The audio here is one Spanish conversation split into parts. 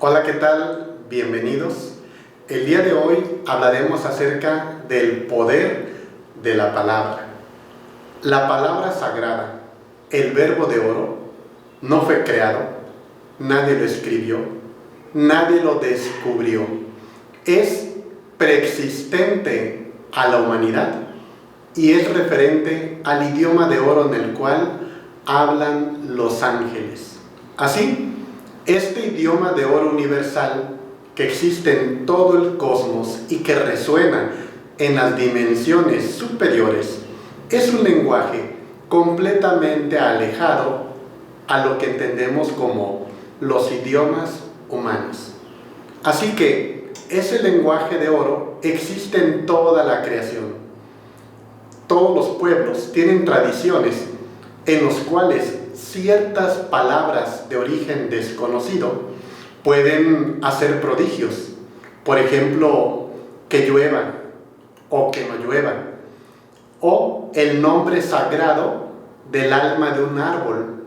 Hola, ¿qué tal? Bienvenidos. El día de hoy hablaremos acerca del poder de la palabra. La palabra sagrada, el verbo de oro, no fue creado, nadie lo escribió, nadie lo descubrió. Es preexistente a la humanidad y es referente al idioma de oro en el cual hablan los ángeles. Así, este idioma de oro universal que existe en todo el cosmos y que resuena en las dimensiones superiores es un lenguaje completamente alejado a lo que entendemos como los idiomas humanos. Así que ese lenguaje de oro existe en toda la creación. Todos los pueblos tienen tradiciones en los cuales ciertas palabras de origen desconocido pueden hacer prodigios. Por ejemplo, que llueva o que no llueva. O el nombre sagrado del alma de un árbol.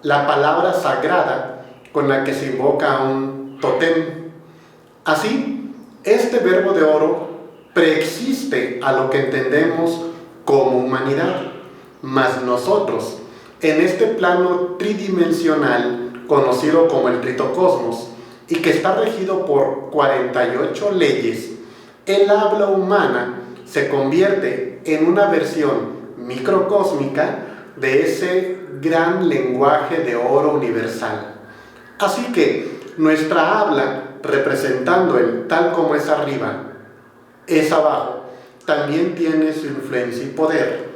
La palabra sagrada con la que se invoca a un tótem. Así, este verbo de oro preexiste a lo que entendemos como humanidad. Mas nosotros, en este plano tridimensional conocido como el tritocosmos y que está regido por 48 leyes, el habla humana se convierte en una versión microcósmica de ese gran lenguaje de oro universal. Así que nuestra habla, representando el tal como es arriba, es abajo, también tiene su influencia y poder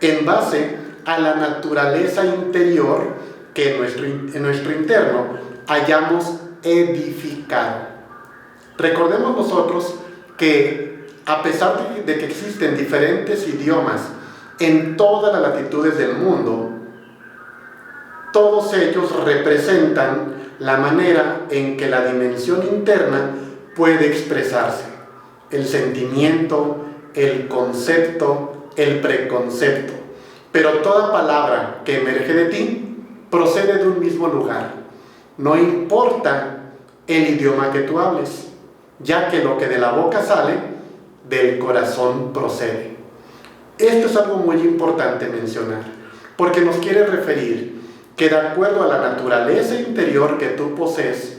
en base a la naturaleza interior que en nuestro interno hayamos edificado. Recordemos nosotros que a pesar de que existen diferentes idiomas en todas las latitudes del mundo, todos ellos representan la manera en que la dimensión interna puede expresarse. El sentimiento, el concepto, el preconcepto. Pero toda palabra que emerge de ti procede de un mismo lugar. No importa el idioma que tú hables, ya que lo que de la boca sale, del corazón procede. Esto es algo muy importante mencionar, porque nos quiere referir que de acuerdo a la naturaleza interior que tú posees,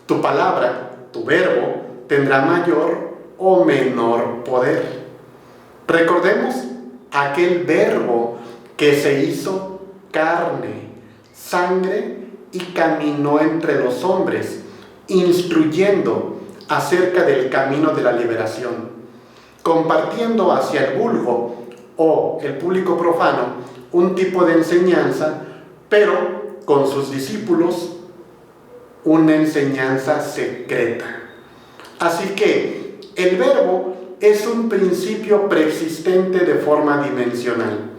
tu palabra, tu verbo, tendrá mayor o menor poder. Recordemos aquel verbo que se hizo carne, sangre y caminó entre los hombres, instruyendo acerca del camino de la liberación, compartiendo hacia el vulgo o el público profano un tipo de enseñanza, pero con sus discípulos una enseñanza secreta. Así que el verbo es un principio preexistente de forma dimensional.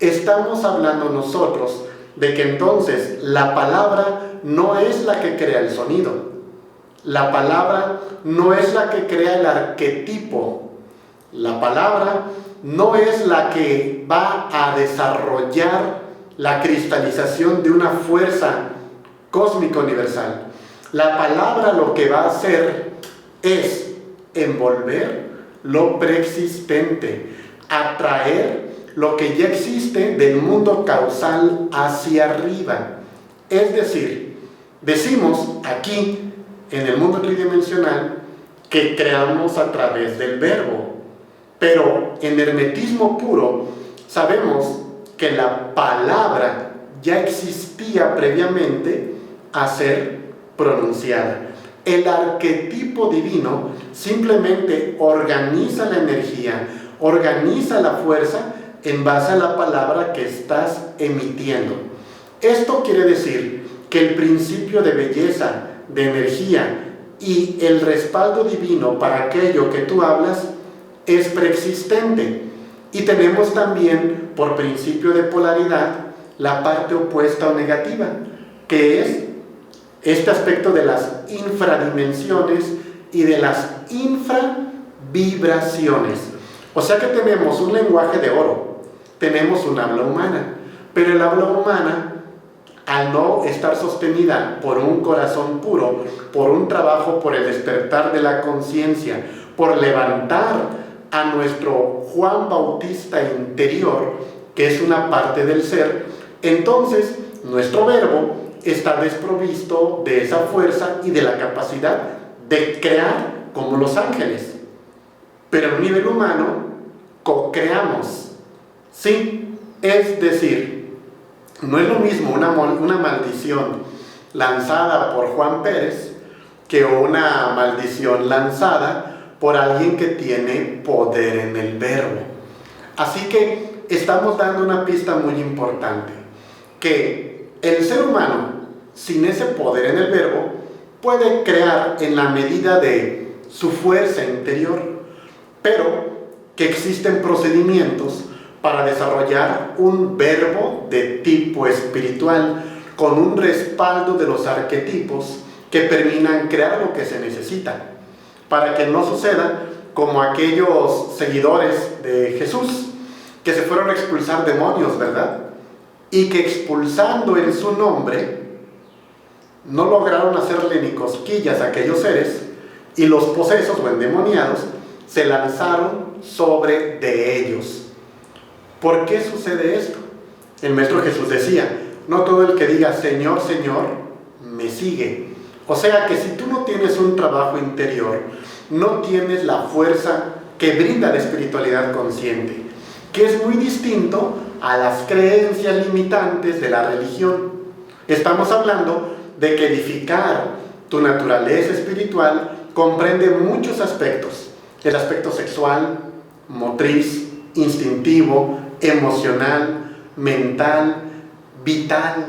Estamos hablando nosotros de que entonces la palabra no es la que crea el sonido. La palabra no es la que crea el arquetipo. La palabra no es la que va a desarrollar la cristalización de una fuerza cósmica universal. La palabra lo que va a hacer es envolver lo preexistente, atraer lo que ya existe del mundo causal hacia arriba. Es decir, decimos aquí en el mundo tridimensional que creamos a través del verbo, pero en hermetismo puro sabemos que la palabra ya existía previamente a ser pronunciada. El arquetipo divino simplemente organiza la energía, organiza la fuerza en base a la palabra que estás emitiendo. Esto quiere decir que el principio de belleza, de energía y el respaldo divino para aquello que tú hablas es preexistente. Y tenemos también, por principio de polaridad, la parte opuesta o negativa, que es este aspecto de las infradimensiones y de las infravibraciones. O sea que tenemos un lenguaje de oro, tenemos un habla humana, pero el habla humana al no estar sostenida por un corazón puro, por un trabajo, por el despertar de la conciencia, por levantar a nuestro Juan Bautista interior, que es una parte del ser, entonces nuestro verbo está desprovisto de esa fuerza y de la capacidad de crear como los ángeles. Pero a un nivel humano, co-creamos, ¿sí? Es decir, no es lo mismo una maldición lanzada por Juan Pérez que una maldición lanzada por alguien que tiene poder en el verbo. Así que estamos dando una pista muy importante, que el ser humano, sin ese poder en el verbo, puede crear en la medida de su fuerza interior, pero que existen procedimientos para desarrollar un verbo de tipo espiritual, con un respaldo de los arquetipos que permitan crear lo que se necesita, para que no suceda como aquellos seguidores de Jesús que se fueron a expulsar demonios, ¿verdad? Y que expulsando en su nombre no lograron hacerle ni cosquillas a aquellos seres, y los posesos o endemoniados se lanzaron sobre de ellos. ¿Por qué sucede esto? El Maestro Jesús decía: no todo el que diga Señor, Señor, me sigue. O sea que si tú no tienes un trabajo interior, no tienes la fuerza que brinda la espiritualidad consciente, que es muy distinto a las creencias limitantes de la religión. Estamos hablando de que edificar tu naturaleza espiritual comprende muchos aspectos: el aspecto sexual, motriz, instintivo, emocional, mental, vital,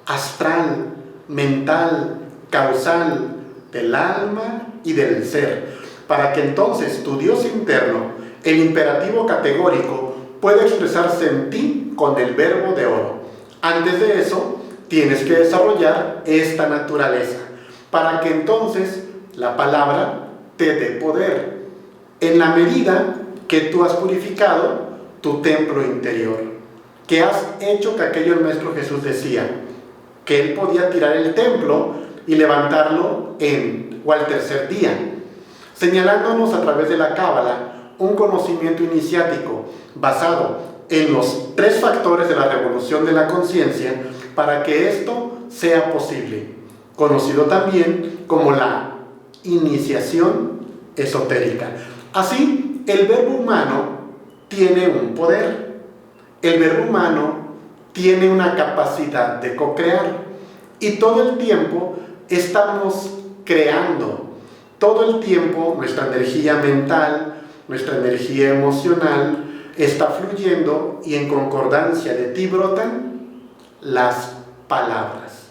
astral, mental, causal, del alma y del ser, para que entonces tu Dios interno, el imperativo categórico, pueda expresarse en ti con el verbo de oro. Antes de eso, tienes que desarrollar esta naturaleza, para que entonces la palabra te dé poder, en la medida que tú has purificado tu templo interior, que has hecho que aquello el Maestro Jesús decía, que él podía tirar el templo y levantarlo al tercer día, señalándonos a través de la Cábala un conocimiento iniciático basado en los 3 factores de la revolución de la conciencia, para que esto sea posible, conocido también como la iniciación esotérica. Así, el verbo humano tiene un poder, el verbo humano tiene una capacidad de co-crear, y todo el tiempo estamos creando, todo el tiempo nuestra energía mental, nuestra energía emocional está fluyendo, y en concordancia de ti brotan las palabras.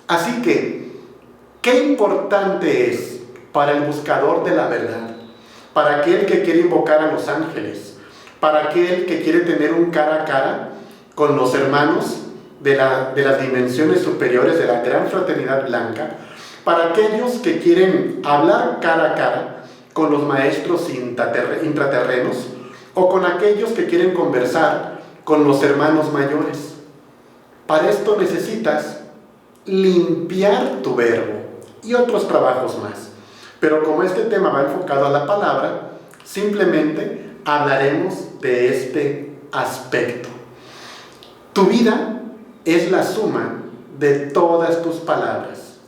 Así que, qué importante es para el buscador de la verdad, para aquel que quiere invocar a los ángeles, para aquel que quiere tener un cara a cara con los hermanos de las dimensiones superiores de la gran fraternidad blanca, para aquellos que quieren hablar cara a cara con los maestros intraterrenos, o con aquellos que quieren conversar con los hermanos mayores. Para esto necesitas limpiar tu verbo y otros trabajos más. Pero como este tema va enfocado a la palabra, simplemente hablaremos de este aspecto. Tu vida es la suma de todas tus palabras,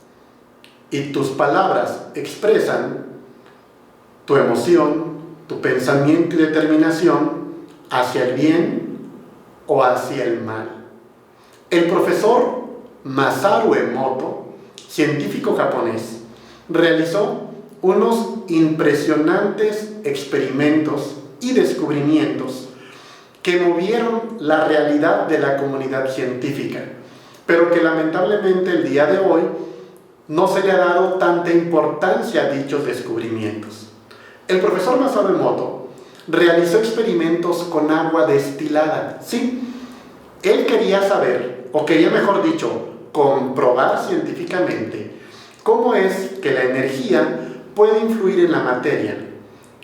y tus palabras expresan tu emoción, tu pensamiento y determinación hacia el bien o hacia el mal. El profesor Masaru Emoto, científico japonés, realizó unos impresionantes experimentos y descubrimientos que movieron la realidad de la comunidad científica, pero que lamentablemente el día de hoy no se le ha dado tanta importancia a dichos descubrimientos. El profesor Masaru Emoto realizó experimentos con agua destilada. Sí, él quería saber, o quería mejor dicho, comprobar científicamente cómo es que la energía puede influir en la materia.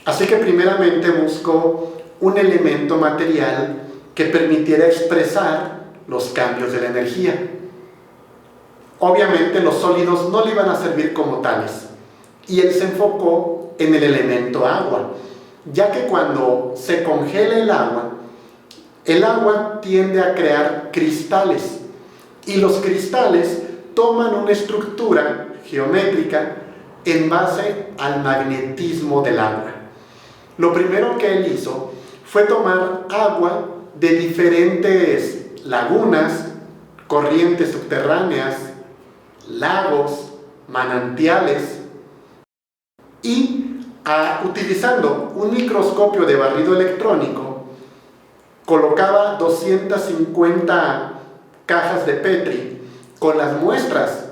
Así que primeramente buscó un elemento material que permitiera expresar los cambios de la energía. obviamente los sólidos no le iban a servir como tales. Y él se enfocó en el elemento agua, ya que cuando se congela el agua tiende a crear cristales. Y los cristales toman una estructura geométrica en base al magnetismo del agua. Lo primero que él hizo fue tomar agua de diferentes lagunas, corrientes subterráneas, lagos, manantiales, y utilizando un microscopio de barrido electrónico, colocaba 250 cajas de Petri con las muestras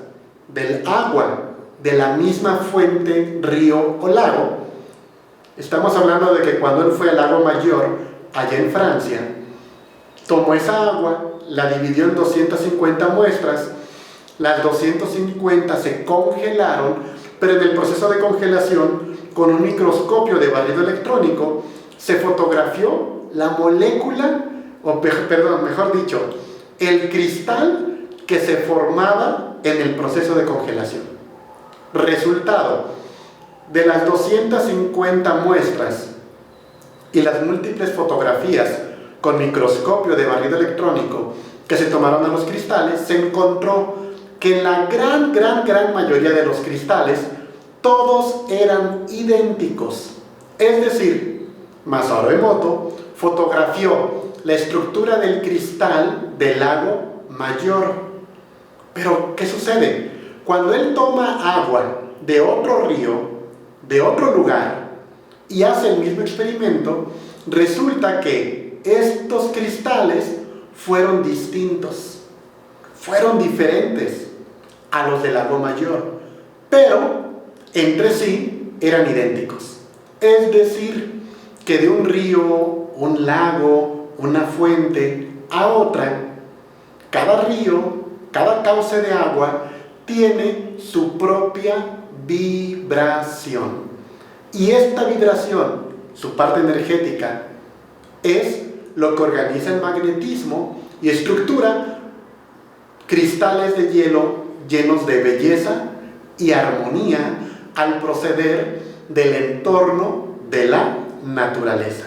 del agua de la misma fuente, río o lago. Estamos hablando de que cuando él fue al lago Mayor, allá en Francia, tomó esa agua, la dividió en 250 muestras, las 250 se congelaron, pero en el proceso de congelación, con un microscopio de barrido electrónico, se fotografió la molécula, mejor dicho, el cristal que se formaba en el proceso de congelación. Resultado, de las 250 muestras y las múltiples fotografías con microscopio de barrido electrónico que se tomaron a los cristales, se encontró que en la gran mayoría de los cristales todos eran idénticos. Es decir, Masaru Emoto fotografió la estructura del cristal del lago Mayor. Pero, ¿qué sucede? Cuando él toma agua de otro río, de otro lugar, y hace el mismo experimento, resulta que estos cristales fueron distintos, fueron diferentes a los del lago Mayor, pero entre sí eran idénticos. Es decir, que de un río, un lago, una fuente a otra, cada río, cada cauce de agua tiene su propia vibración. Y esta vibración, su parte energética, es lo que organiza el magnetismo y estructura cristales de hielo llenos de belleza y armonía al proceder del entorno de la naturaleza.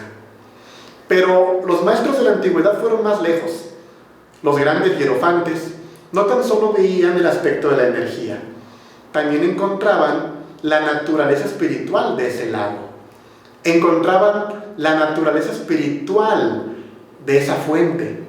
Pero los maestros de la antigüedad fueron más lejos. Los grandes hierofantes no tan solo veían el aspecto de la energía, también encontraban la naturaleza espiritual de ese lago, encontraban la naturaleza espiritual de esa fuente,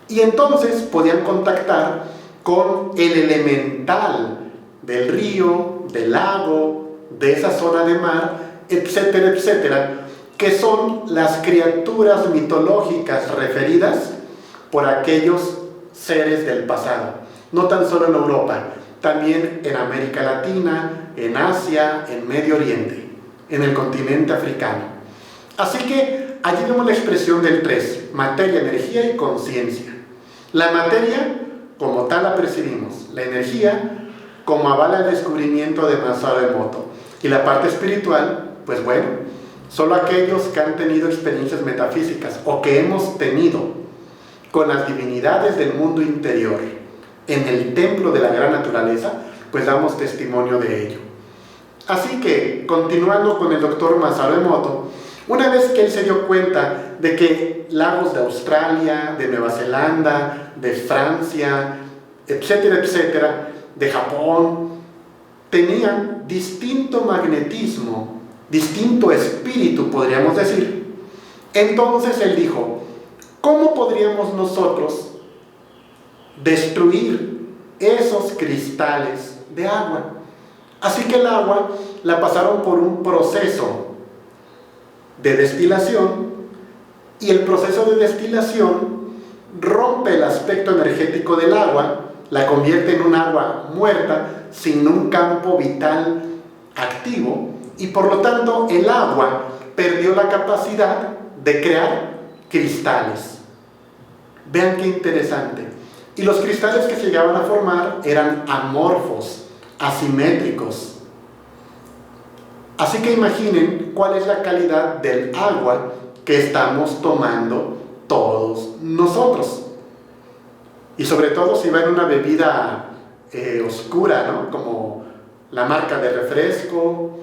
y entonces podían contactar con el elemental del río, del lago, de esa zona de mar, etcétera, etcétera, que son las criaturas mitológicas referidas por aquellos seres del pasado, no tan solo en Europa, también en América Latina, en Asia, en Medio Oriente, en el continente africano. Así que allí vemos la expresión del 3, materia, energía y conciencia. La materia, como tal la percibimos, la energía, como avala el descubrimiento de Masaru Emoto, y la parte espiritual, pues bueno, solo aquellos que han tenido experiencias metafísicas o que hemos tenido con las divinidades del mundo interior en el templo de la gran naturaleza, pues damos testimonio de ello. Así que, continuando con el doctor Masaru Emoto, una vez que él se dio cuenta de que lagos de Australia, de Nueva Zelanda, de Francia, etcétera, etcétera, de Japón, tenían distinto magnetismo, distinto espíritu, podríamos decir, entonces él dijo, ¿cómo podríamos nosotros destruir esos cristales de agua? Así que el agua la pasaron por un proceso de destilación, y el proceso de destilación rompe el aspecto energético del agua, la convierte en un agua muerta, sin un campo vital activo, y por lo tanto el agua perdió la capacidad de crear cristales. Vean qué interesante. Y los cristales que se llegaban a formar eran amorfos, asimétricos. Así que imaginen cuál es la calidad del agua que estamos tomando todos nosotros. Y sobre todo si va en una bebida oscura, ¿no? Como la marca de refresco,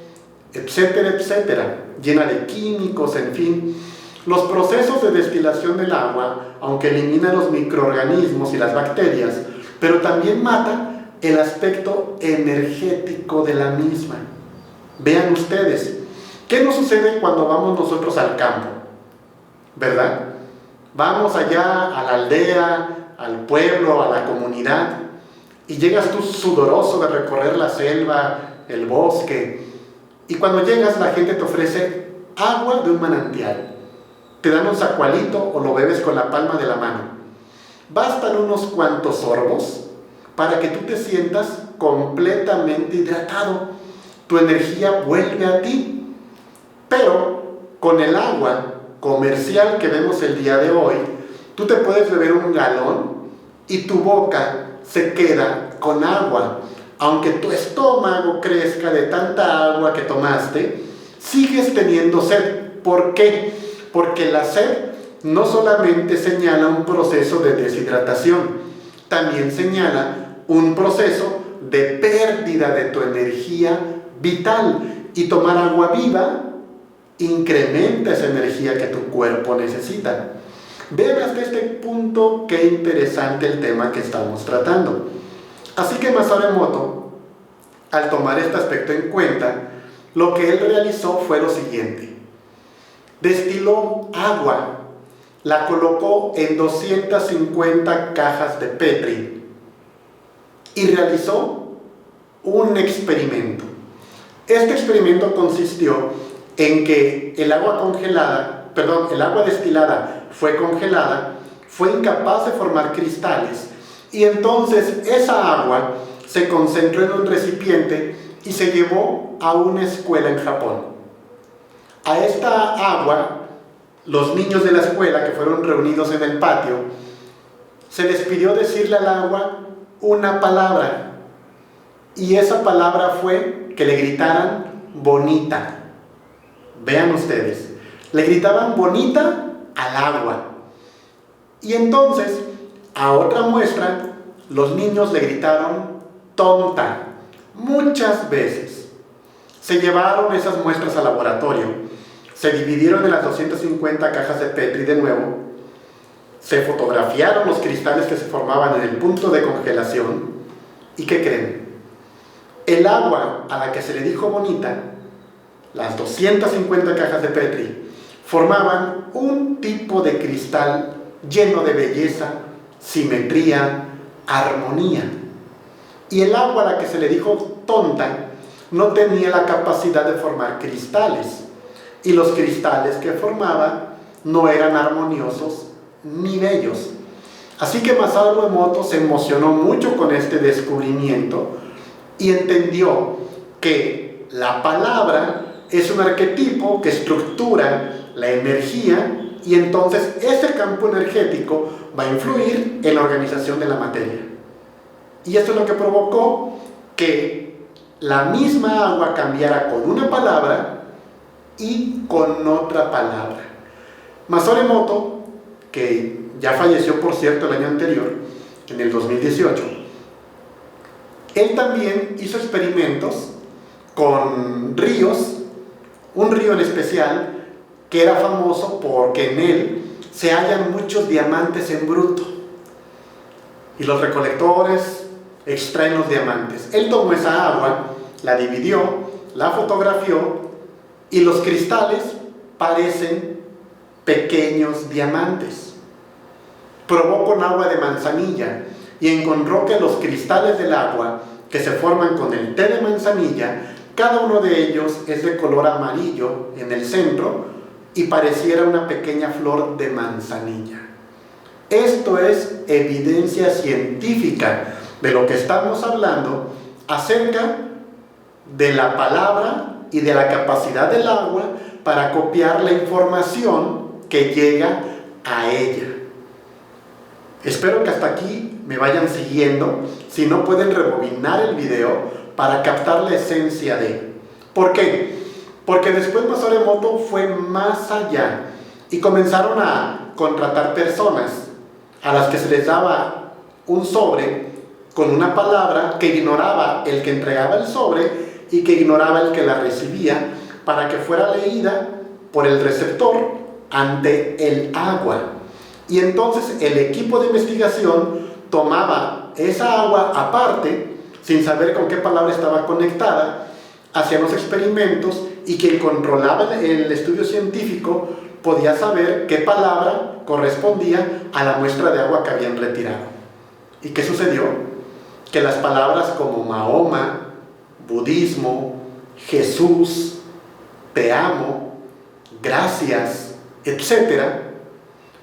etcétera, etcétera, llena de químicos, en fin. Los procesos de destilación del agua, aunque eliminan los microorganismos y las bacterias, pero también mata el aspecto energético de la misma. Vean ustedes, ¿qué nos sucede cuando vamos nosotros al campo? ¿Verdad? Vamos allá a la aldea, al pueblo, a la comunidad, y llegas tú sudoroso de recorrer la selva, el bosque, y cuando llegas la gente te ofrece agua de un manantial. Te dan un zacualito o lo bebes con la palma de la mano. Bastan unos cuantos sorbos para que tú te sientas completamente hidratado. Tu energía vuelve a ti. Pero con el agua comercial que vemos el día de hoy, tú te puedes beber un galón y tu boca se queda con agua. Aunque tu estómago crezca de tanta agua que tomaste, sigues teniendo sed. ¿Por qué? Porque la sed no solamente señala un proceso de deshidratación, también señala un proceso de pérdida de tu energía vital. Y tomar agua viva incrementa esa energía que tu cuerpo necesita. Vean hasta este punto qué interesante el tema que estamos tratando. Así que Masaru Emoto, al tomar este aspecto en cuenta, lo que él realizó fue lo siguiente. Destiló agua, la colocó en 250 cajas de Petri y realizó un experimento. Este experimento consistió en que el agua destilada fue congelada, fue incapaz de formar cristales, y entonces esa agua se concentró en un recipiente y se llevó a una escuela en Japón. A esta agua, los niños de la escuela que fueron reunidos en el patio, se les pidió decirle al agua una palabra, y esa palabra fue que le gritaran bonita. Vean ustedes, le gritaban bonita al agua. Y entonces, a otra muestra, los niños le gritaron tonta muchas veces. Se llevaron esas muestras al laboratorio, se dividieron en las 250 cajas de Petri de nuevo, se fotografiaron los cristales que se formaban en el punto de congelación, ¿y qué creen? El agua a la que se le dijo bonita, las 250 cajas de Petri, formaban un tipo de cristal lleno de belleza, simetría, armonía. Y el agua a la que se le dijo tonta no tenía la capacidad de formar cristales. Y los cristales que formaba no eran armoniosos ni bellos. Así que Masaru Emoto se emocionó mucho con este descubrimiento y entendió que la palabra es un arquetipo que estructura la energía, y entonces ese campo energético va a influir en la organización de la materia. Y esto es lo que provocó que la misma agua cambiara con una palabra y con otra palabra. Masaru Emoto, que ya falleció por cierto el año anterior, en el 2018, él también hizo experimentos con ríos, un río en especial que era famoso porque en él se hallan muchos diamantes en bruto, y los recolectores extraen los diamantes. Él tomó esa agua, la dividió, la fotografió, y los cristales parecen pequeños diamantes. Probó con agua de manzanilla y encontró que los cristales del agua que se forman con el té de manzanilla, cada uno de ellos es de color amarillo en el centro y pareciera una pequeña flor de manzanilla. Esto es evidencia científica de lo que estamos hablando acerca de la palabra y de la capacidad del agua para copiar la información que llega a ella. Espero que hasta aquí me vayan siguiendo. Si no, pueden rebobinar el video para captar la esencia de. ¿Por qué? Porque después Masaru Emoto fue más allá y comenzaron a contratar personas a las que se les daba un sobre con una palabra que ignoraba el que entregaba el sobre y que ignoraba el que la recibía, para que fuera leída por el receptor ante el agua. Y entonces el equipo de investigación tomaba esa agua aparte, sin saber con qué palabra estaba conectada, hacían los experimentos, y quien controlaba el estudio científico podía saber qué palabra correspondía a la muestra de agua que habían retirado. ¿Y qué sucedió? Que las palabras como Mahoma, budismo, Jesús, te amo, gracias, etcétera,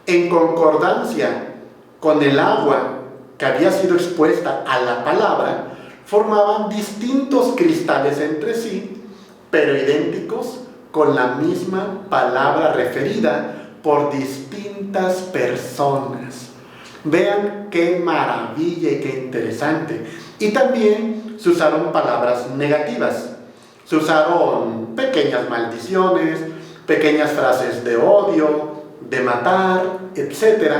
en concordancia con el agua que había sido expuesta a la palabra, formaban distintos cristales entre sí, pero idénticos, con la misma palabra referida por distintas personas. Vean qué maravilla y qué interesante. Y también se usaron palabras negativas. Se usaron pequeñas maldiciones, pequeñas frases de odio, de matar, etc.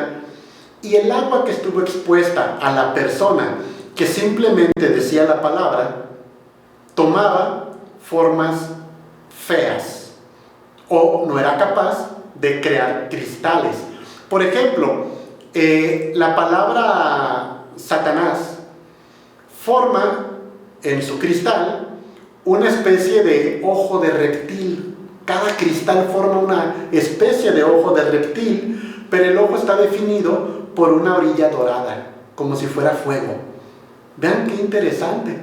Y el agua que estuvo expuesta a la persona que simplemente decía la palabra, tomaba formas feas o no era capaz de crear cristales. Por ejemplo, la palabra Satanás forma en su cristal una especie de ojo de reptil. Cada cristal forma una especie de ojo de reptil, pero el ojo está definido por una orilla dorada, como si fuera fuego. Vean qué interesante,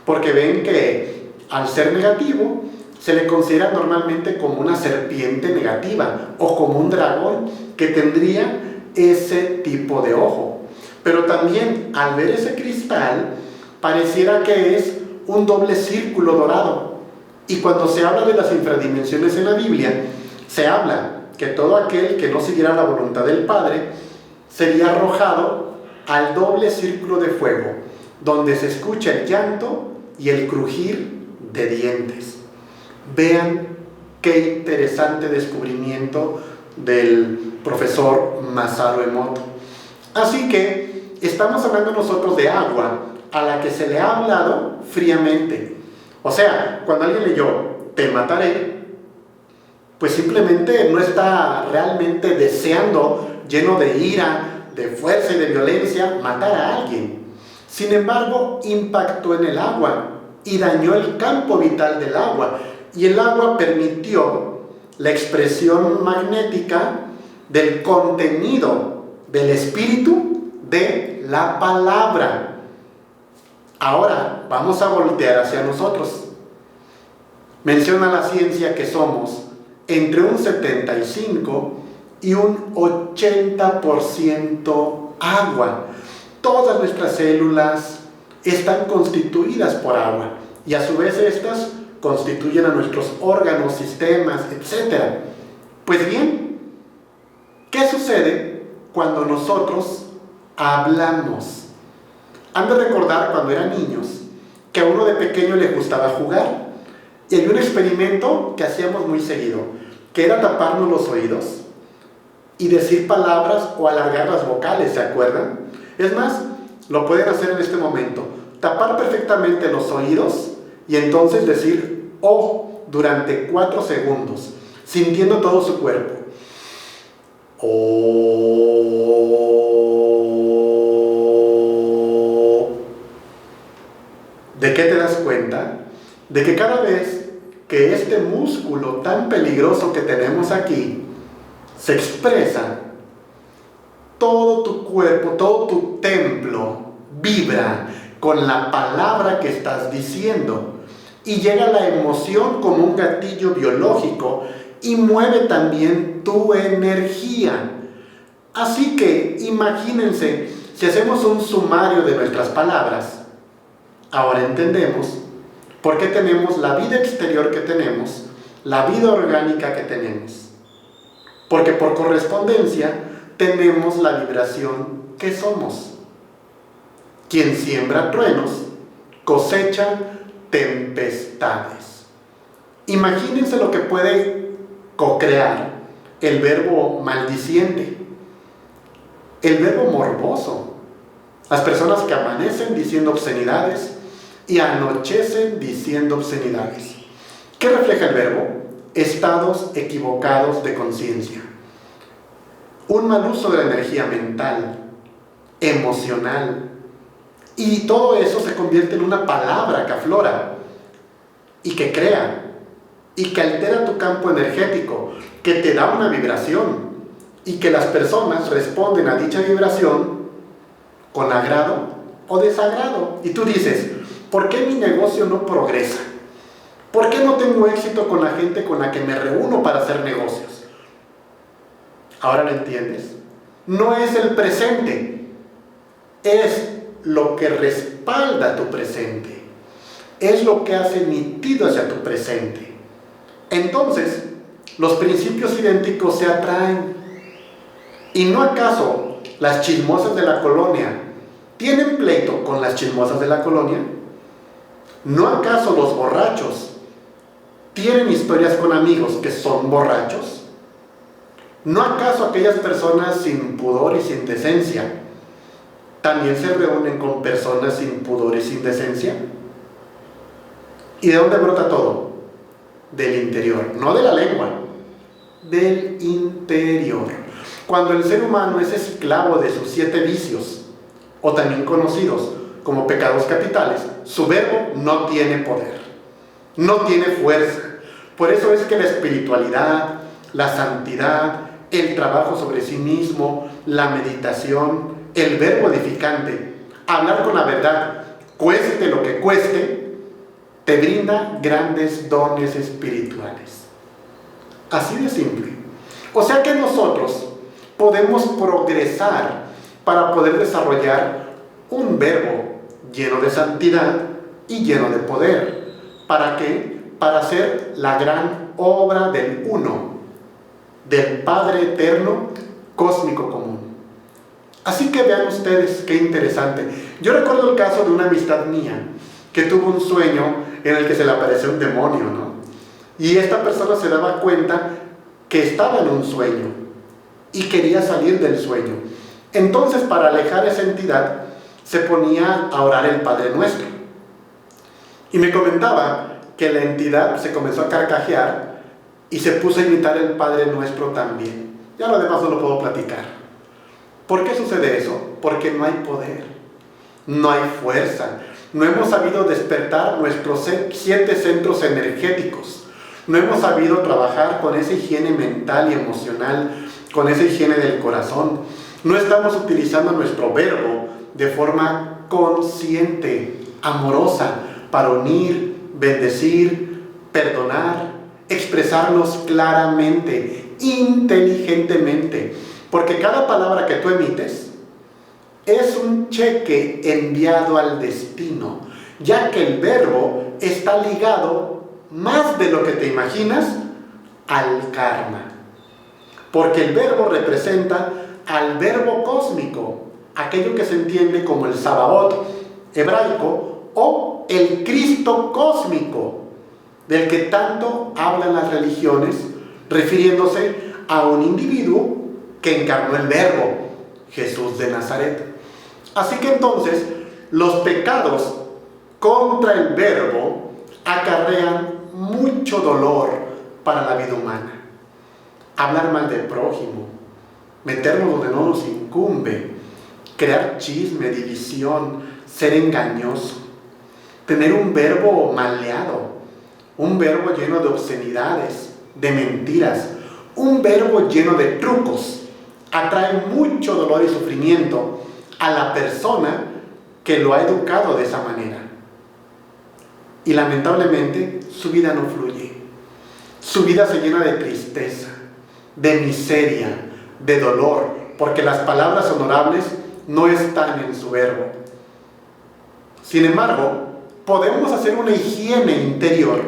porque ven que al ser negativo se le considera normalmente como una serpiente negativa o como un dragón que tendría ese tipo de ojo. Pero también al ver ese cristal pareciera que es un doble círculo dorado. Y cuando se habla de las infradimensiones en la Biblia, se habla que todo aquel que no siguiera la voluntad del Padre sería arrojado al doble círculo de fuego, donde se escucha el llanto y el crujir de dientes. Vean qué interesante descubrimiento del profesor Masaru Emoto. Así que estamos hablando nosotros de agua a la que se le ha hablado fríamente. O sea, cuando alguien leyó te mataré, pues simplemente no está realmente deseando, lleno de ira, de fuerza y de violencia, matar a alguien. Sin embargo, impactó en el agua y dañó el campo vital del agua. Y el agua permitió la expresión magnética del contenido del espíritu de la palabra. Ahora vamos a voltear hacia nosotros. Menciona la ciencia que somos entre un 75 y un 80% agua. Todas nuestras células están constituidas por agua y a su vez estas constituyen a nuestros órganos, sistemas, etc. Pues bien, ¿qué sucede cuando nosotros hablamos? Han de recordar cuando eran niños que a uno de pequeño le gustaba jugar, y hay un experimento que hacíamos muy seguido, que era taparnos los oídos y decir palabras o alargar las vocales, ¿se acuerdan? Es más, lo pueden hacer en este momento, tapar perfectamente los oídos y entonces decir "oh" durante 4 segundos, sintiendo todo su cuerpo. "Oh". ¿De qué te das cuenta? De que cada vez que este músculo tan peligroso que tenemos aquí se expresa, todo tu cuerpo, todo tu templo vibra con la palabra que estás diciendo y llega la emoción como un gatillo biológico y mueve también tu energía. Así que imagínense, si hacemos un sumario de nuestras palabras, ahora entendemos por qué tenemos la vida exterior que tenemos, la vida orgánica que tenemos. Porque por correspondencia tenemos la vibración que somos. Quien siembra truenos, cosecha tempestades. Imagínense lo que puede co-crear el verbo maldiciente, el verbo morboso, Las personas que amanecen diciendo obscenidades y anochecen diciendo obscenidades. ¿Qué refleja el verbo? Estados equivocados de conciencia. Un mal uso de la energía mental, emocional. Y todo eso se convierte en una palabra que aflora y que crea y que altera tu campo energético, que te da una vibración y que las personas responden a dicha vibración con agrado o desagrado. Y tú dices, ¿por qué mi negocio no progresa? ¿Por qué no tengo éxito con la gente con la que me reúno para hacer negocios? ¿Ahora lo entiendes? No es el presente, es lo que respalda tu presente, es lo que has emitido hacia tu presente. Entonces, los principios idénticos se atraen. ¿Y no acaso las chismosas de la colonia tienen pleito con las chismosas de la colonia? ¿No acaso los borrachos tienen historias con amigos que son borrachos? ¿No acaso aquellas personas sin pudor y sin decencia también se reúnen con personas sin pudor y sin decencia? ¿Y de dónde brota todo? Del interior, no de la lengua, del interior. Cuando el ser humano es esclavo de sus 7 vicios, o también conocidos como pecados capitales, su verbo no tiene poder, no tiene fuerza. Por eso es que la espiritualidad, la santidad, el trabajo sobre sí mismo, la meditación, el verbo edificante, hablar con la verdad, cueste lo que cueste, te brinda grandes dones espirituales. Así de simple. O sea que nosotros podemos progresar para poder desarrollar un verbo lleno de santidad y lleno de poder. ¿Para qué? Para hacer la gran obra del uno, del Padre eterno, cósmico común. Así que vean ustedes qué interesante. Yo recuerdo el caso de una amistad mía que tuvo un sueño en el que se le apareció un demonio, ¿no? Y esta persona se daba cuenta que estaba en un sueño y quería salir del sueño. Entonces, para alejar esa entidad, se ponía a orar el Padre Nuestro. Y me comentaba que la entidad se comenzó a carcajear y se puso a imitar el Padre Nuestro también. Ya lo demás no lo puedo platicar. ¿Por qué sucede eso? Porque no hay poder, no hay fuerza. No hemos sabido despertar nuestros 7 centros energéticos. No hemos sabido trabajar con esa higiene mental y emocional, con esa higiene del corazón. No estamos utilizando nuestro verbo de forma consciente, amorosa, para unir, bendecir, perdonar, expresarnos claramente, inteligentemente. Porque cada palabra que tú emites es un cheque enviado al destino, ya que el verbo está ligado más de lo que te imaginas al karma. Porque el verbo representa al verbo cósmico, aquello que se entiende como el Sabaoth hebraico o el Cristo cósmico, del que tanto hablan las religiones, refiriéndose a un individuo que encarnó el verbo, Jesús de Nazaret. Así que entonces, los pecados contra el verbo acarrean mucho dolor para la vida humana. Hablar mal del prójimo, meternos donde no nos incumbe, crear chisme, división, ser engañoso, tener un verbo maleado, un verbo lleno de obscenidades, de mentiras, un verbo lleno de trucos, atrae mucho dolor y sufrimiento a la persona que lo ha educado de esa manera. Y lamentablemente su vida no fluye. Su vida se llena de tristeza, de miseria, de dolor, porque las palabras honorables no están en su verbo. Sin embargo, podemos hacer una higiene interior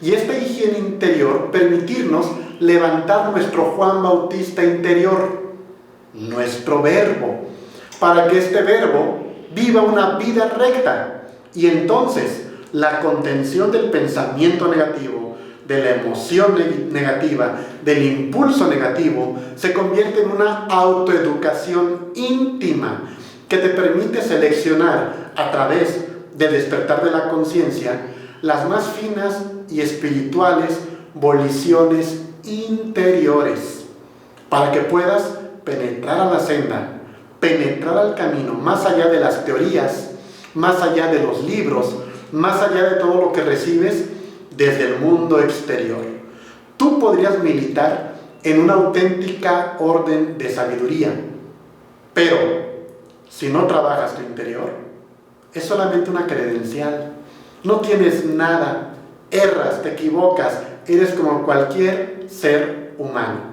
y esta higiene interior permitirnos levantar nuestro Juan Bautista interior, nuestro verbo, para que este verbo viva una vida recta y entonces la contención del pensamiento negativo, de la emoción negativa, del impulso negativo, se convierte en una autoeducación íntima que te permite seleccionar a través del despertar de la conciencia las más finas y espirituales voliciones interiores, para que puedas penetrar a la senda, penetrar al camino, más allá de las teorías, más allá de los libros, más allá de todo lo que recibes desde el mundo exterior. Tú podrías militar en una auténtica orden de sabiduría, pero si no trabajas tu interior, es solamente una credencial. No tienes nada, erras, te equivocas, eres como cualquier ser humano.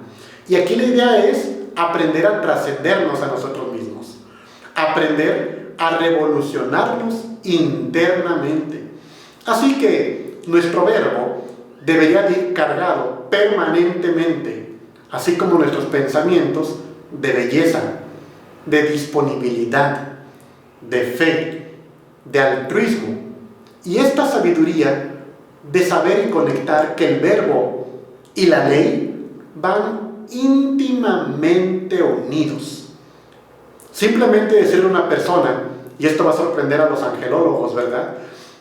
Y aquí la idea es aprender a trascendernos a nosotros mismos, aprender a revolucionarnos internamente. Así que nuestro verbo debería de ir cargado permanentemente, así como nuestros pensamientos, de belleza, de disponibilidad, de fe, de altruismo. Y esta sabiduría de saber y conectar que el verbo y la ley van íntimamente unidos. Simplemente decirle a una persona, y esto va a sorprender a los angelólogos, ¿verdad?,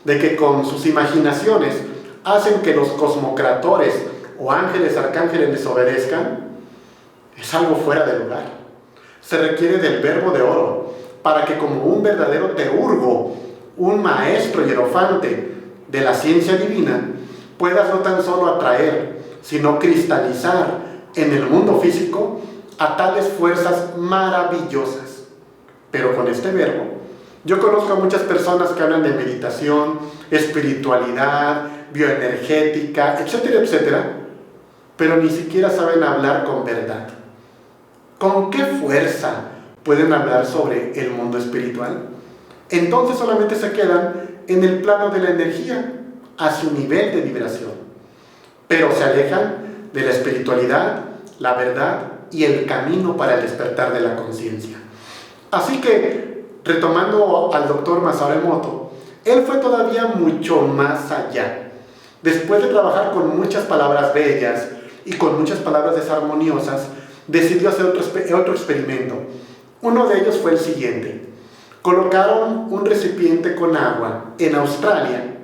de que con sus imaginaciones hacen que los cosmocratores o ángeles, arcángeles les obedezcan, es algo fuera de lugar. Se requiere del verbo de oro para que, como un verdadero teurgo, un maestro hierofante de la ciencia divina, puedas no tan solo atraer, sino cristalizar en el mundo físico a tales fuerzas maravillosas. Pero con este verbo, yo conozco a muchas personas que hablan de meditación, espiritualidad, bioenergética, etcétera, etcétera, pero ni siquiera saben hablar con verdad. ¿Con qué fuerza pueden hablar sobre el mundo espiritual? Entonces solamente se quedan en el plano de la energía, a su nivel de vibración, pero se alejan de la espiritualidad, la verdad y el camino para el despertar de la conciencia. Así que, retomando al doctor Masaru Emoto, él fue todavía mucho más allá. Después de trabajar con muchas palabras bellas y con muchas palabras desarmoniosas, decidió hacer otro experimento. Uno de ellos fue el siguiente. Colocaron un recipiente con agua en Australia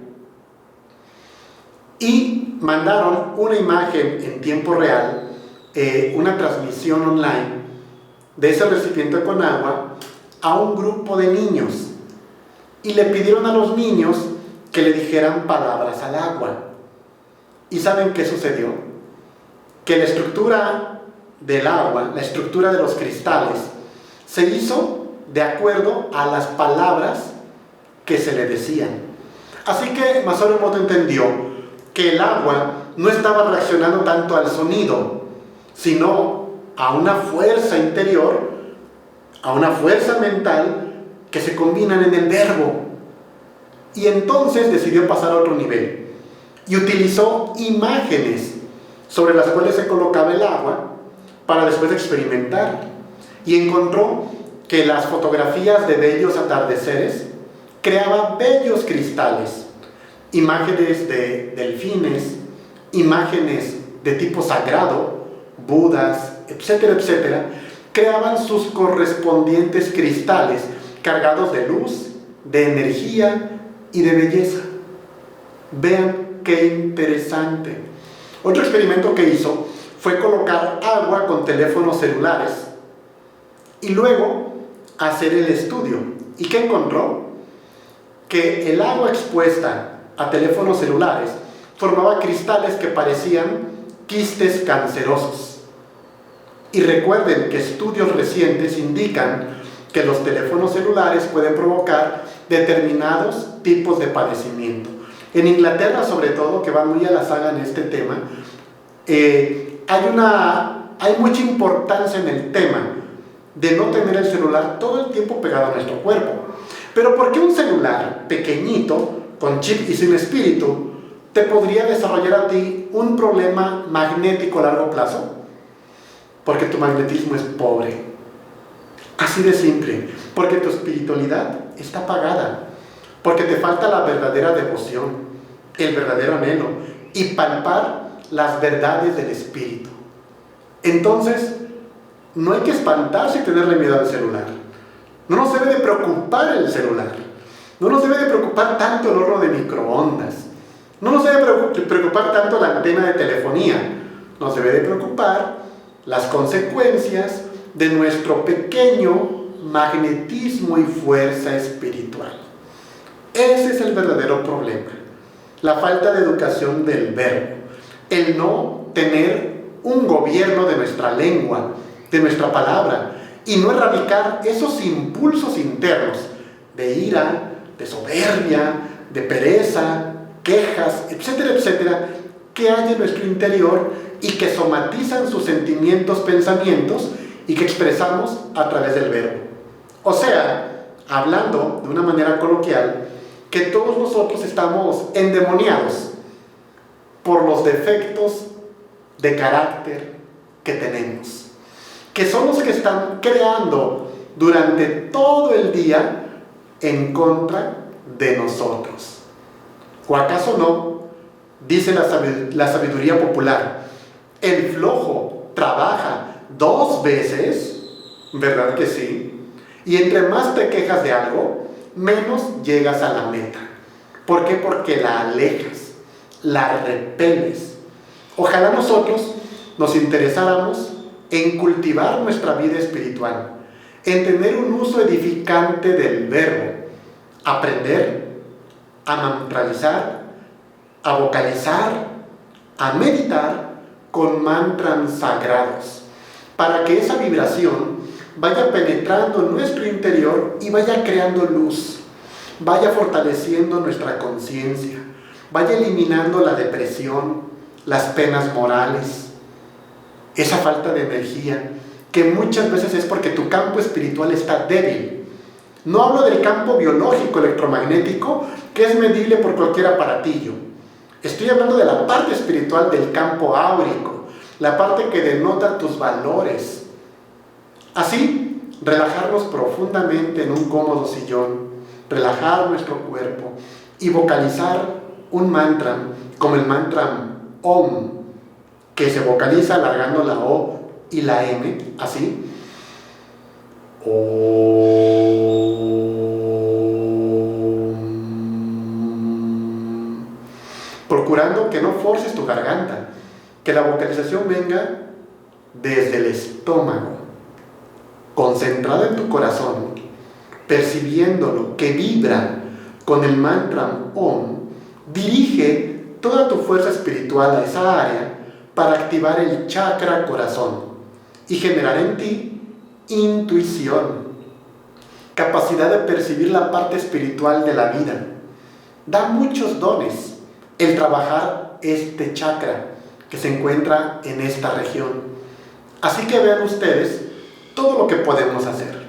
y mandaron una imagen en tiempo real, una transmisión online de ese recipiente con agua a un grupo de niños, y le pidieron a los niños que le dijeran palabras al agua. ¿Y saben qué sucedió? Que la estructura del agua, la estructura de los cristales, se hizo de acuerdo a las palabras que se le decían. Así que Masaru Emoto entendió que el agua no estaba reaccionando tanto al sonido, sino a una fuerza interior, a una fuerza mental que se combinan en el verbo. Y entonces decidió pasar a otro nivel y utilizó imágenes sobre las cuales se colocaba el agua para después experimentar, y encontró que las fotografías de bellos atardeceres creaban bellos cristales, imágenes de delfines, imágenes de tipo sagrado, budas, etcétera, etcétera, creaban sus correspondientes cristales cargados de luz, de energía y de belleza. Vean qué interesante. Otro experimento que hizo fue colocar agua con teléfonos celulares y luego hacer el estudio. ¿Y qué encontró? Que el agua expuesta a teléfonos celulares formaba cristales que parecían quistes cancerosos. Y recuerden que estudios recientes indican que los teléfonos celulares pueden provocar determinados tipos de padecimiento. En Inglaterra, sobre todo, que van muy a la saga en este tema, hay mucha importancia en el tema de no tener el celular todo el tiempo pegado a nuestro cuerpo. Pero ¿por qué un celular pequeñito, con chip y sin espíritu, te podría desarrollar a ti un problema magnético a largo plazo? Porque tu magnetismo es pobre. Así de simple. Porque tu espiritualidad está apagada. Porque te falta la verdadera devoción, el verdadero anhelo y palpar las verdades del espíritu. Entonces, no hay que espantarse y tenerle miedo al celular. No nos debe de preocupar el celular. No nos debe de preocupar tanto el horno de microondas. No nos debe preocupar tanto la antena de telefonía. Nos debe de preocupar las consecuencias de nuestro pequeño magnetismo y fuerza espiritual. Ese es el verdadero problema. La falta de educación del verbo. El no tener un gobierno de nuestra lengua, de nuestra palabra, y no erradicar esos impulsos internos de ira, de soberbia, de pereza, quejas, etcétera, etcétera, que hay en nuestro interior y que somatizan sus sentimientos, pensamientos y que expresamos a través del verbo. O sea, hablando de una manera coloquial, que todos nosotros estamos endemoniados por los defectos de carácter que tenemos, que son los que están creando durante todo el día en contra de nosotros. ¿O acaso no? Dice la sabiduría popular, el flojo trabaja 2 veces, ¿verdad que sí? Y entre más te quejas de algo, menos llegas a la meta. ¿Por qué? Porque la alejas, la repeles. Ojalá nosotros nos interesáramos en cultivar nuestra vida espiritual, en tener un uso edificante del verbo, aprender, a mantralizar, a vocalizar, a meditar con mantras sagrados, para que esa vibración vaya penetrando en nuestro interior y vaya creando luz, vaya fortaleciendo nuestra conciencia, vaya eliminando la depresión, las penas morales, esa falta de energía, que muchas veces es porque tu campo espiritual está débil. No hablo del campo biológico electromagnético, que es medible por cualquier aparatillo. Estoy hablando de la parte espiritual del campo áurico, la parte que denota tus valores. Así, relajarnos profundamente en un cómodo sillón, relajar nuestro cuerpo y vocalizar un mantra, como el mantra Om, que se vocaliza alargando la O y la M, así. Om. Procurando que no forces tu garganta, que la vocalización venga desde el estómago, concentrada en tu corazón, percibiéndolo, que vibra con el mantra Om. Dirige toda tu fuerza espiritual a esa área para activar el chakra corazón y generar en ti intuición, capacidad de percibir la parte espiritual de la vida. Da muchos dones el trabajar este chakra que se encuentra en esta región. Así que vean ustedes todo lo que podemos hacer.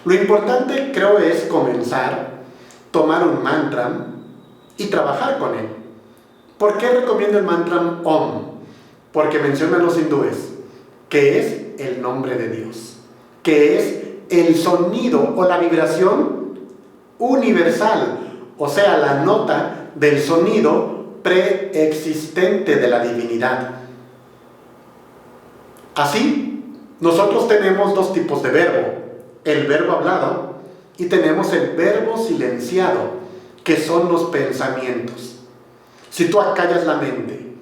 Lo importante, creo, es comenzar, tomar un mantra y trabajar con él. ¿Por qué recomiendo el mantra Om? Porque mencionan los hindúes que es el nombre de Dios, que es el sonido o la vibración universal, o sea, la nota del sonido preexistente de la divinidad. Así, nosotros tenemos 2 tipos de verbo, el verbo hablado y tenemos el verbo silenciado, que son los pensamientos. Si tú acallas la mente,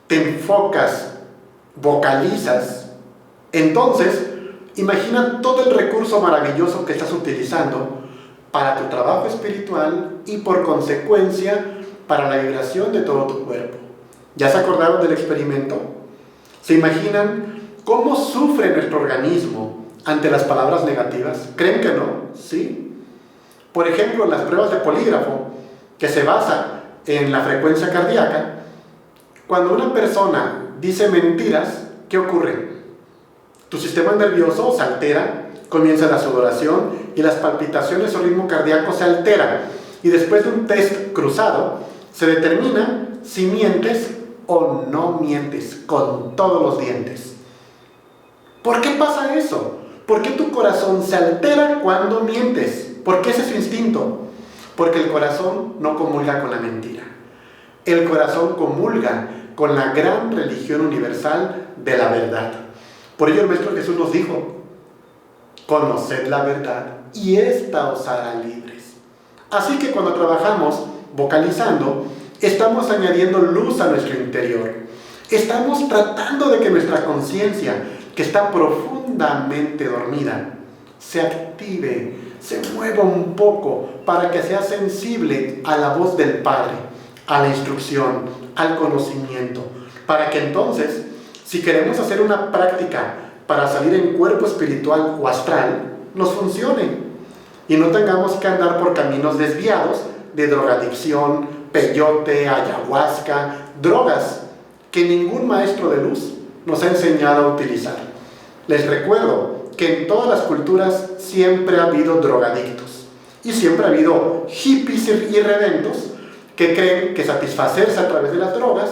te enfocas, vocalizas, entonces imagina todo el recurso maravilloso que estás utilizando para tu trabajo espiritual y por consecuencia para la vibración de todo tu cuerpo. ¿Ya se acordaron del experimento? ¿Se imaginan cómo sufre nuestro organismo ante las palabras negativas? ¿Creen que no? ¿Sí? Por ejemplo, las pruebas de polígrafo, que se basa en la frecuencia cardíaca, cuando una persona dice mentiras, ¿qué ocurre? Tu sistema nervioso se altera, comienza la sudoración y las palpitaciones o ritmo cardíaco se alteran. Y después de un test cruzado, se determina si mientes o no mientes, con todos los dientes. ¿Por qué pasa eso? ¿Por qué tu corazón se altera cuando mientes? ¿Por qué ese es su instinto? Porque el corazón no comulga con la mentira. El corazón comulga con la gran religión universal de la verdad. Por ello el Maestro Jesús nos dijo, conoced la verdad y ésta os hará libres. Así que cuando trabajamos vocalizando, estamos añadiendo luz a nuestro interior. Estamos tratando de que nuestra conciencia, que está profundamente dormida, se active, se mueva un poco para que sea sensible a la voz del Padre, a la instrucción, al conocimiento, para que entonces, si queremos hacer una práctica para salir en cuerpo espiritual o astral, nos funcione y no tengamos que andar por caminos desviados de drogadicción, peyote, ayahuasca, drogas que ningún maestro de luz nos ha enseñado a utilizar. Les recuerdo que en todas las culturas siempre ha habido drogadictos y siempre ha habido hippies irredentos que creen que satisfacerse a través de las drogas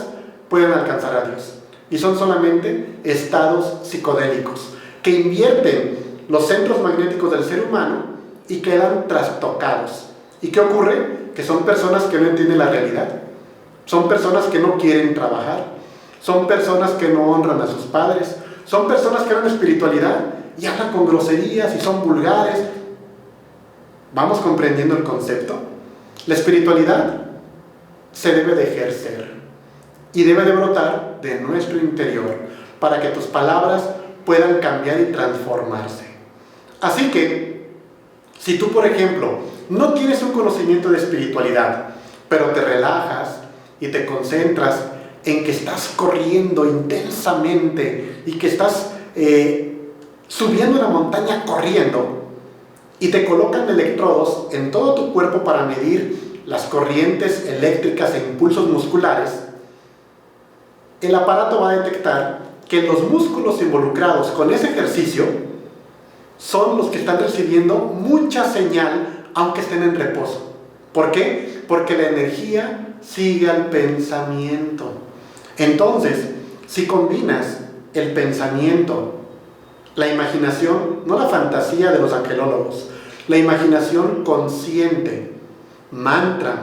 pueden alcanzar a Dios. Y son solamente estados psicodélicos que invierten los centros magnéticos del ser humano y quedan trastocados. ¿Y qué ocurre? Que son personas que no entienden la realidad. Son personas que no quieren trabajar. Son personas que no honran a sus padres. Son personas que hablan de espiritualidad y hablan con groserías y son vulgares. ¿Vamos comprendiendo el concepto? La espiritualidad se debe de ejercer y debe de brotar de nuestro interior para que tus palabras puedan cambiar y transformarse. Así que, si tú, por ejemplo, no tienes un conocimiento de espiritualidad, pero te relajas y te concentras en que estás corriendo intensamente y que estás subiendo una montaña corriendo y te colocan electrodos en todo tu cuerpo para medir las corrientes eléctricas e impulsos musculares, el aparato va a detectar que los músculos involucrados con ese ejercicio son los que están recibiendo mucha señal aunque estén en reposo. ¿Por qué? Porque la energía sigue al pensamiento. Entonces, si combinas el pensamiento, la imaginación, no la fantasía de los angelólogos, la imaginación consciente, mantra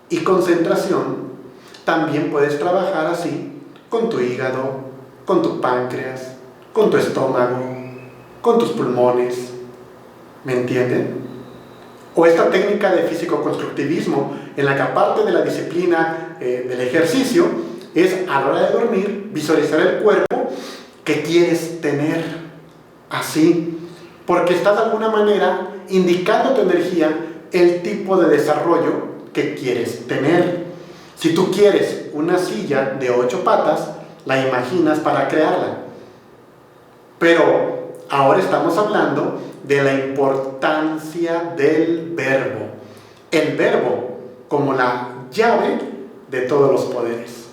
y concentración, también puedes trabajar así con tu hígado, con tu páncreas, con tu estómago, con tus pulmones. ¿Me entienden? O esta técnica de físico-constructivismo en la que aparte de la disciplina del ejercicio es a la hora de dormir visualizar el cuerpo que quieres tener así, porque estás de alguna manera indicando a tu energía el tipo de desarrollo que quieres tener. Si tú quieres una silla de 8 patas, la imaginas para crearla. Pero ahora estamos hablando de la importancia del verbo. El verbo como la llave de todos los poderes.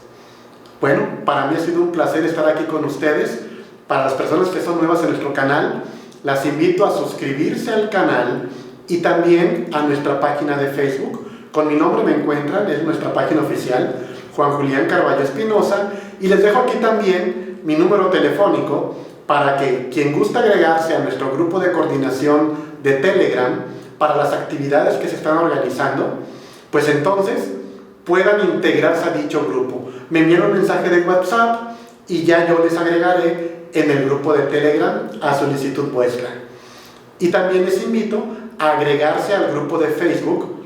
Bueno, para mí ha sido un placer estar aquí con ustedes. Para las personas que son nuevas en nuestro canal, las invito a suscribirse al canal y también a nuestra página de Facebook. Con mi nombre me encuentran, es nuestra página oficial, Juan Julián Carballo Espinosa, y les dejo aquí también mi número telefónico para que quien gusta agregarse a nuestro grupo de coordinación de Telegram para las actividades que se están organizando, pues entonces puedan integrarse a dicho grupo. Me envían un mensaje de WhatsApp y ya yo les agregaré en el grupo de Telegram a solicitud vuestra. Y también les invito a agregarse al grupo de Facebook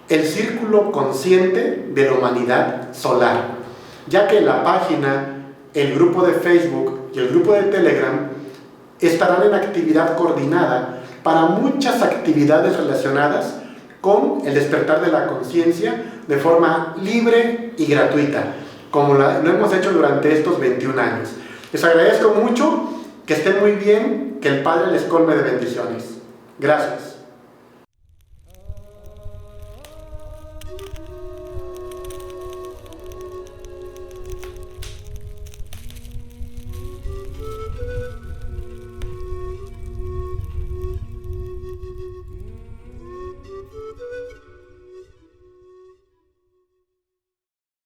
El Círculo Consciente de la Humanidad Solar, ya que la página, el grupo de Facebook y el grupo de Telegram estarán en actividad coordinada para muchas actividades relacionadas con el despertar de la conciencia de forma libre y gratuita, como lo hemos hecho durante estos 21 años. Les agradezco mucho, que estén muy bien, que el Padre les colme de bendiciones. Gracias.